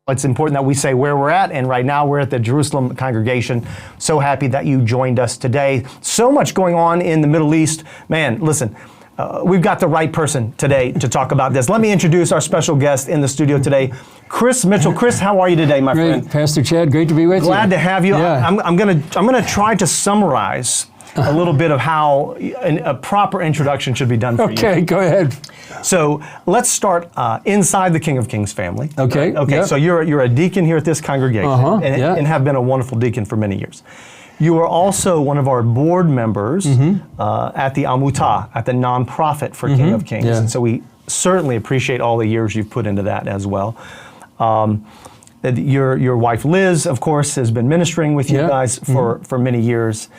It's important that we say where we're at, and right now we're at the Jerusalem congregation. So happy that you joined us today. So much going on in the Middle East. Man, listen, we've got the right person today to talk about this. Let me introduce our special guest in the studio today, Chris Mitchell. Chris, how are you today, my friend? Pastor Chad, great to be with you. Glad to have you. Yeah. I'm gonna try to summarize a little bit of how a proper introduction should be done for you. Okay, go ahead. So let's start inside the King of Kings family. Okay. Okay. Yep. So you're a deacon here at this congregation, and have been a wonderful deacon for many years. You are also one of our board members at the Amutah, at the nonprofit for King of Kings, and so we certainly appreciate all the years you've put into that as well. Your wife Liz, of course, has been ministering with you guys for many years.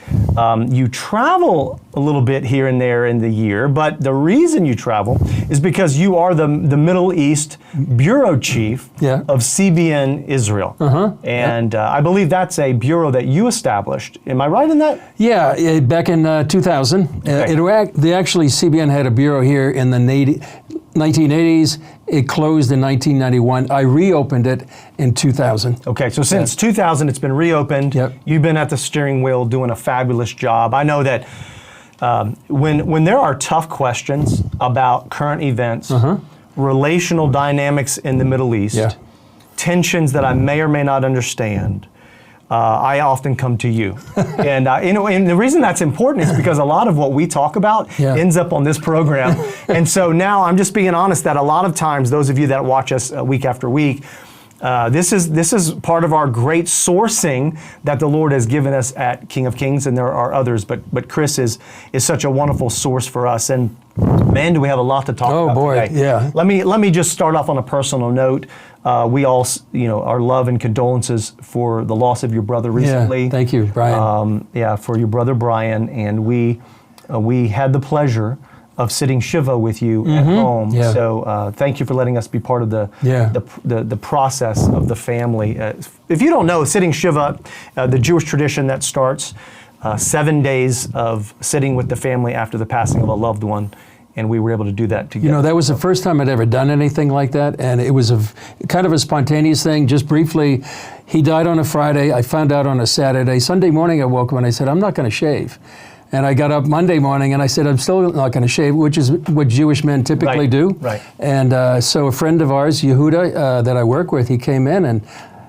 You travel a little bit here and there in the year, but the reason you travel is because you are the Middle East bureau chief of CBN Israel, and I believe that's a bureau that you established. Am I right in that? Yeah, back in 2000. Actually, CBN had a bureau here in the 1980s. It closed in 1991. I reopened it in 2000. Okay, so since 2000, it's been reopened. Yep. You've been at the steering wheel doing a fabulous job. I know that when there are tough questions about current events, relational dynamics in the Middle East, tensions that I may or may not understand, I often come to you. And and the reason that's important is because a lot of what we talk about ends up on this program. And so now I'm just being honest that a lot of times, those of you that watch us week after week, this is part of our great sourcing that the Lord has given us at King of Kings, and there are others, but Chris is such a wonderful source for us. And man, do we have a lot to talk about today. Yeah. Let me just start off on a personal note. We all, our love and condolences for the loss of your brother recently. Yeah, thank you, Brian. For your brother Brian, and we had the pleasure of sitting Shiva with you at home. Yeah. So thank you for letting us be part of the process of the family. If you don't know, sitting Shiva, the Jewish tradition that starts 7 days of sitting with the family after the passing of a loved one. And we were able to do that together. That was the first time I'd ever done anything like that, and it was kind of a spontaneous thing. Just briefly, he died on a Friday. I found out on a Saturday. Sunday morning, I woke up and I said, I'm not going to shave. And I got up Monday morning and I said, I'm still not going to shave, which is what Jewish men typically do. Right. And so a friend of ours, Yehuda, that I work with, he came in and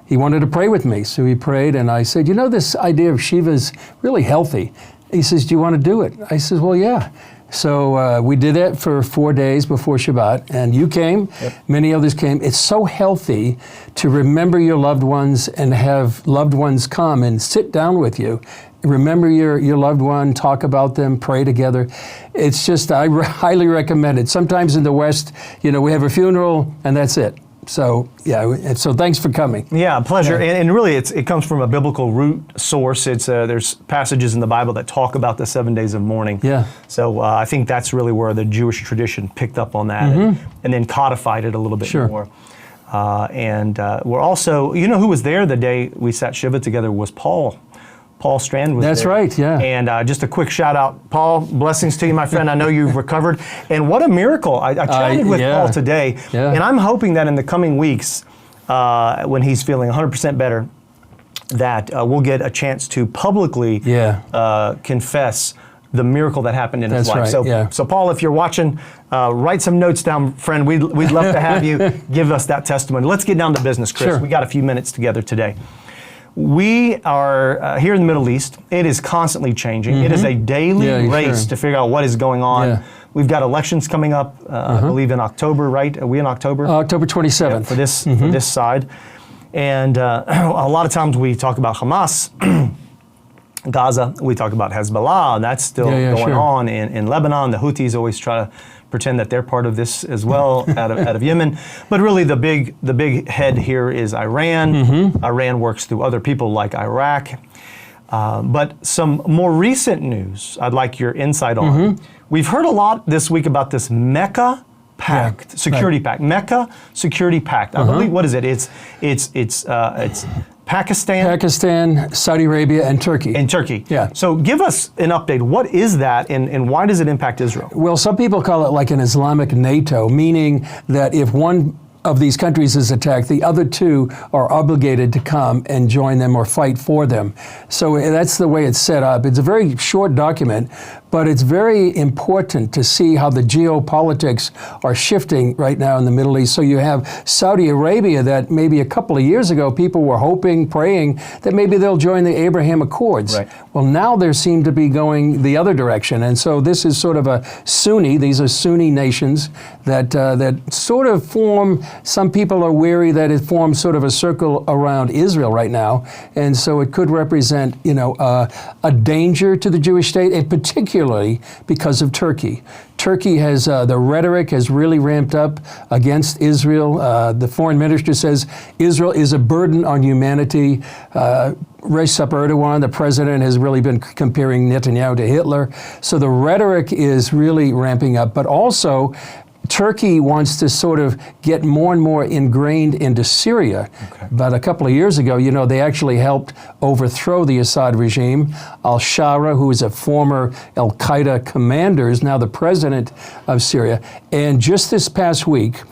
he wanted to pray with me. So he prayed, and I said, this idea of Shiva is really healthy. He says, do you want to do it? I said, well, yeah. So we did that for 4 days before Shabbat, and you came, many others came. It's so healthy to remember your loved ones and have loved ones come and sit down with you. Remember your loved one, talk about them, pray together. It's just, I highly recommend it. Sometimes in the West, we have a funeral and that's it. So, so thanks for coming. Yeah, pleasure. Yeah. And really, it comes from a biblical root source. There's passages in the Bible that talk about the 7 days of mourning. Yeah. So I think that's really where the Jewish tradition picked up on that and then codified it a little bit more. And we're also, who was there the day we sat Shiva together was Paul. Paul Strand was That's there. right, yeah. And just a quick shout out, Paul, blessings to you, my friend. I know you've recovered. And what a miracle. I chatted with Paul today, and I'm hoping that in the coming weeks, when he's feeling 100% better, that we'll get a chance to publicly confess the miracle that happened in his life. Right, so Paul, if you're watching, write some notes down, friend. We'd love to have you give us that testimony. Let's get down to business, Chris. Sure. We got a few minutes together today. We are here in the Middle East. It is constantly changing. It is a daily race to figure out what is going on. Yeah. We've got elections coming up, I believe in October, right? Are we in October? October 27th. For this side. And a lot of times we talk about Hamas, Gaza. We talk about Hezbollah, and that's still going on in Lebanon. The Houthis always try to pretend that they're part of this as well out of Yemen. But really the big head here is Iran. Iran works through other people like Iraq. But some more recent news I'd like your insight on. We've heard a lot this week about this Mecca Pact, Security Pact. Mecca Security Pact. I believe, what is it? It's Pakistan, Saudi Arabia, and Turkey. Yeah. So give us an update. What is that, and why does it impact Israel? Well, some people call it like an Islamic NATO, meaning that if one of these countries is attacked, the other two are obligated to come and join them or fight for them. So that's the way it's set up. It's a very short document, but it's very important to see how the geopolitics are shifting right now in the Middle East. So you have Saudi Arabia that maybe a couple of years ago people were hoping, praying that maybe they'll join the Abraham Accords. Right. Well, now they seem to be going the other direction. And so this is sort of a Sunni, these are Sunni nations that sort of form, some people are weary that it forms sort of a circle around Israel right now. And so it could represent, a danger to the Jewish state, and particularly because of Turkey. Turkey has, the rhetoric has really ramped up against Israel. The foreign minister says Israel is a burden on humanity. Recep Erdogan, the president, has really been comparing Netanyahu to Hitler. So the rhetoric is really ramping up, but also Turkey wants to sort of get more and more ingrained into Syria. Okay. But a couple of years ago, they actually helped overthrow the Assad regime. Al-Shara, who is a former al-Qaeda commander, is now the president of Syria. And just this past week,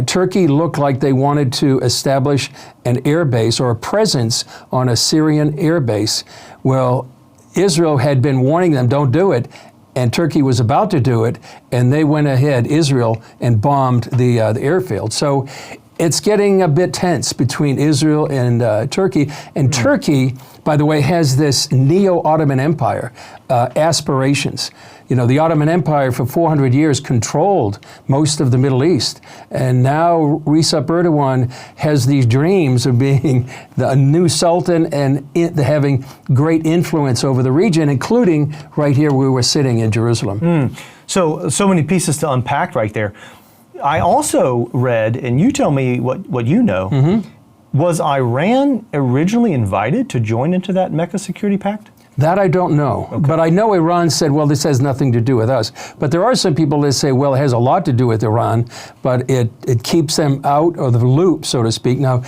Turkey looked like they wanted to establish an air base or a presence on a Syrian air base. Well, Israel had been warning them, don't do it. And Turkey was about to do it, and they went ahead, Israel, and bombed the airfield. So it's getting a bit tense between Israel and Turkey. And Turkey, by the way, has this neo-Ottoman Empire aspirations. The Ottoman Empire for 400 years controlled most of the Middle East. And now Recep Erdogan has these dreams of being the new sultan and having great influence over the region, including right here where we're sitting in Jerusalem. So many pieces to unpack right there. I also read, and you tell me what you know, was Iran originally invited to join into that Mecca Security Pact? That I don't know. Okay. But I know Iran said, well, this has nothing to do with us. But there are some people that say, well, it has a lot to do with Iran, but it keeps them out of the loop, so to speak. Now,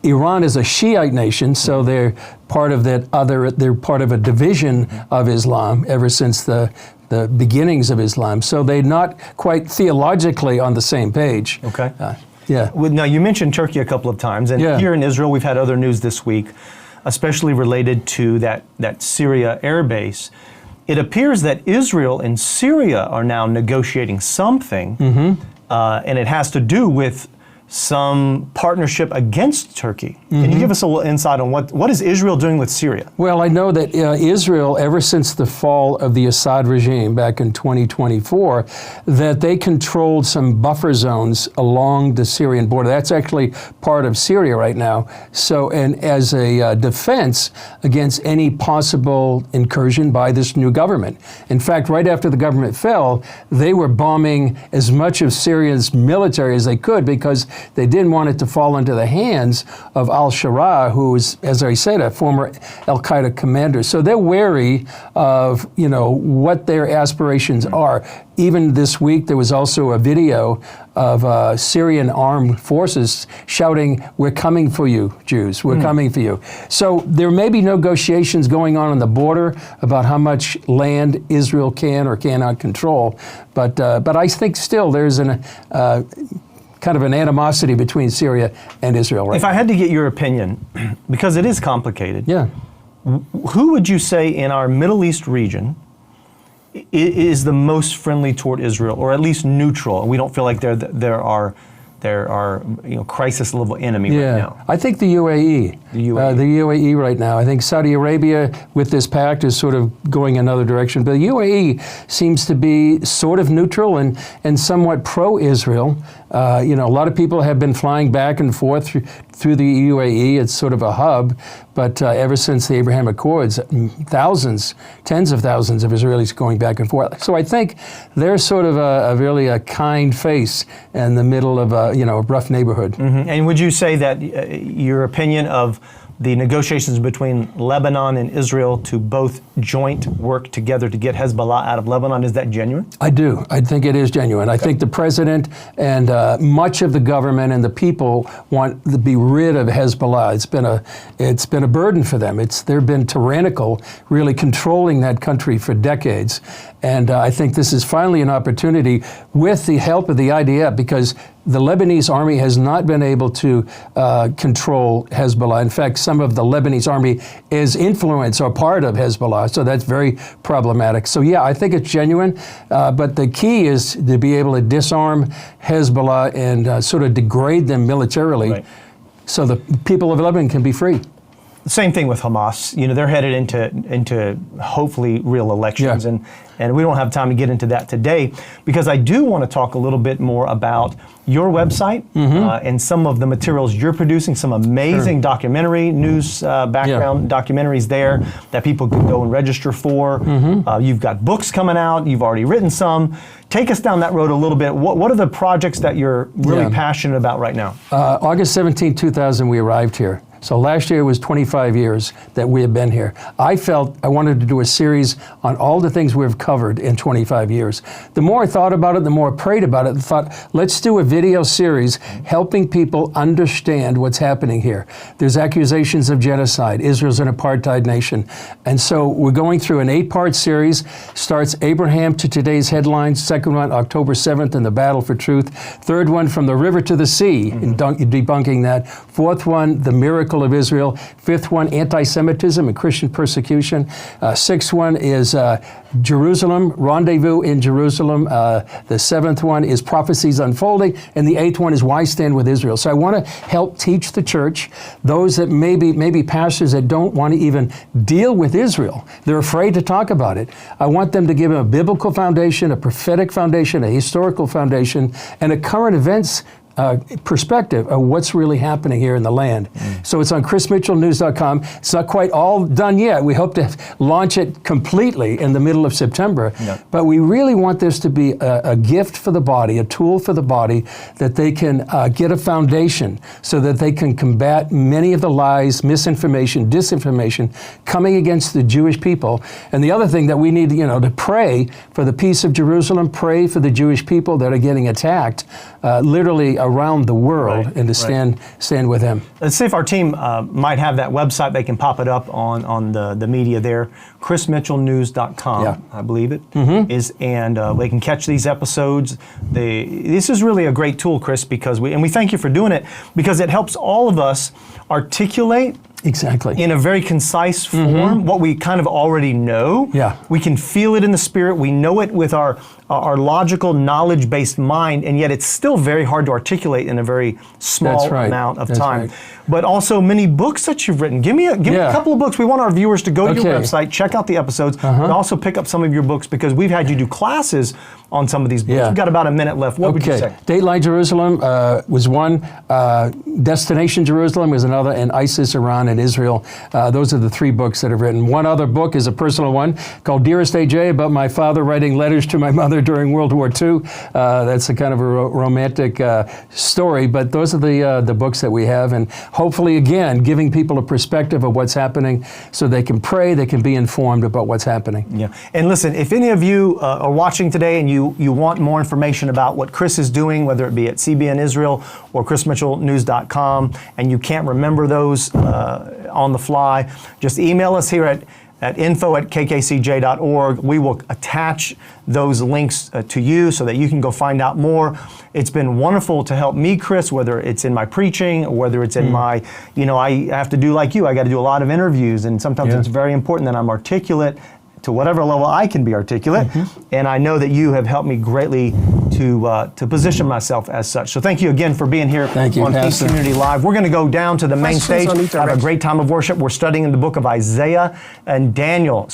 Iran is a Shiite nation, so they're part of they're part of a division of Islam ever since the beginnings of Islam. So they're not quite theologically on the same page. Okay. Yeah. Well, now, you mentioned Turkey a couple of times, and here in Israel, we've had other news this week, especially related to that Syria air base. It appears that Israel and Syria are now negotiating something, and it has to do with some partnership against Turkey. Can you give us a little insight on what is Israel doing with Syria? Well, I know that Israel, ever since the fall of the Assad regime back in 2024, that they controlled some buffer zones along the Syrian border. That's actually part of Syria right now. So, and as a defense against any possible incursion by this new government. In fact, right after the government fell, they were bombing as much of Syria's military as they could because they didn't want it to fall into the hands of al-Shara, who is, as I said, a former al-Qaeda commander. So they're wary of, what their aspirations are. Even this week, there was also a video of Syrian armed forces shouting, "We're coming for you, Jews. We're coming for you." So there may be negotiations going on the border about how much land Israel can or cannot control. But I think still there's kind of an animosity between Syria and Israel right now. If I had to get your opinion, because it is complicated, yeah, who would you say in our Middle East region is the most friendly toward Israel, or at least neutral, and we don't feel like they're our crisis level enemy right now? I think the UAE. The UAE right now. I think Saudi Arabia with this pact is sort of going another direction. But the UAE seems to be sort of neutral and somewhat pro-Israel. A lot of people have been flying back and forth through the UAE. It's sort of a hub. But ever since the Abraham Accords, thousands, tens of thousands of Israelis going back and forth. So I think they're sort of really a kind face in the middle of a rough neighborhood. And would you say that your opinion of the negotiations between Lebanon and Israel to both joint work together to get Hezbollah out of Lebanon, is that genuine? I do. I think it is genuine. I think the president and much of the government and the people want to be rid of Hezbollah. It's been a burden for them. They've been tyrannical, really controlling that country for decades. And I think this is finally an opportunity with the help of the IDF, because the Lebanese army has not been able to control Hezbollah. In fact, some of the Lebanese army is influenced or part of Hezbollah, so that's very problematic. So yeah, I think it's genuine, but the key is to be able to disarm Hezbollah and sort of degrade them militarily, Right. so the people of Lebanon can be free. Same thing with Hamas. You know, they're headed into hopefully real elections, Yeah. and we don't have time to get into that today, because I do want to talk a little bit more about your website and some of the materials you're producing, some amazing documentary, news background documentaries there that people can go and register for. You've got books coming out. You've already written some. Take us down that road a little bit. What are the projects that you're really passionate about right now? August 17, 2000, we arrived here. So last year was 25 years that we have been here. I felt I wanted to do a series on all the things we've covered in 25 years. The more I thought about it, the more I prayed about it, and thought, let's do a video series helping people understand what's happening here. There's accusations of genocide. Israel's an apartheid nation. And so we're going through an 8-part series. Starts Abraham to today's headlines. Second one, October 7th and the battle for truth. Third one, from the river to the sea, debunking that. Fourth one, the miracle of Israel. Fifth one, anti-Semitism and Christian persecution. Sixth one is Jerusalem, rendezvous in Jerusalem. The seventh one is prophecies unfolding. And the eighth one is why stand with Israel. So I want to help teach the church, those that maybe pastors that don't want to even deal with Israel. They're afraid to talk about it. I want them to give them a biblical foundation, a prophetic foundation, a historical foundation, and a current events perspective of what's really happening here in the land. So it's on chrismitchellnews.com. It's not quite all done yet. We hope to launch it completely in the middle of September. But we really want this to be a gift for the body, a tool for the body, that they can get a foundation so that they can combat many of the lies, misinformation, disinformation coming against the Jewish people. And the other thing that we need, to pray for the peace of Jerusalem, pray for the Jewish people that are getting attacked, literally around the world, and to stand with them. Let's see if our team might have that website. They can pop it up on the media there. chrismitchellnews.com, I believe it is, and they can catch these episodes. This is really a great tool, Chris, because we thank you for doing it, because it helps all of us articulate in a very concise form what we kind of already know. We can feel it in the spirit. We know it with our logical, knowledge-based mind, and yet it's still very hard to articulate in a very small amount of time. But also many books that you've written. Give me a couple of books. We want our viewers to go to your website, check out the episodes, but also pick up some of your books, because we've had you do classes on some of these books. We've got about a minute left. What would you say? Dateline Jerusalem was one. Destination Jerusalem was another, and ISIS, Iran, and Israel. Those are the 3 books that I've written. One other book is a personal one called Dearest AJ, about my father writing letters to my mother during World War II. That's a kind of a romantic story, but those are the books that we have, and hopefully, again, giving people a perspective of what's happening so they can pray, they can be informed about what's happening. And listen, if any of you are watching today and you want more information about what Chris is doing, whether it be at CBN Israel or chrismitchellnews.com, and you can't remember those on the fly, just email us here at info@kkcj.org. We will attach those links to you so that you can go find out more. It's been wonderful to help me, Chris, whether it's in my preaching or whether it's in my, I have to do like you. I got to do a lot of interviews, and sometimes it's very important that I'm articulate to whatever level I can be articulate. And I know that you have helped me greatly to position myself as such. So thank you again for being here on Peace Community Live. We're going to go down to the main stage, have a great time of worship. We're studying in the book of Isaiah and Daniel,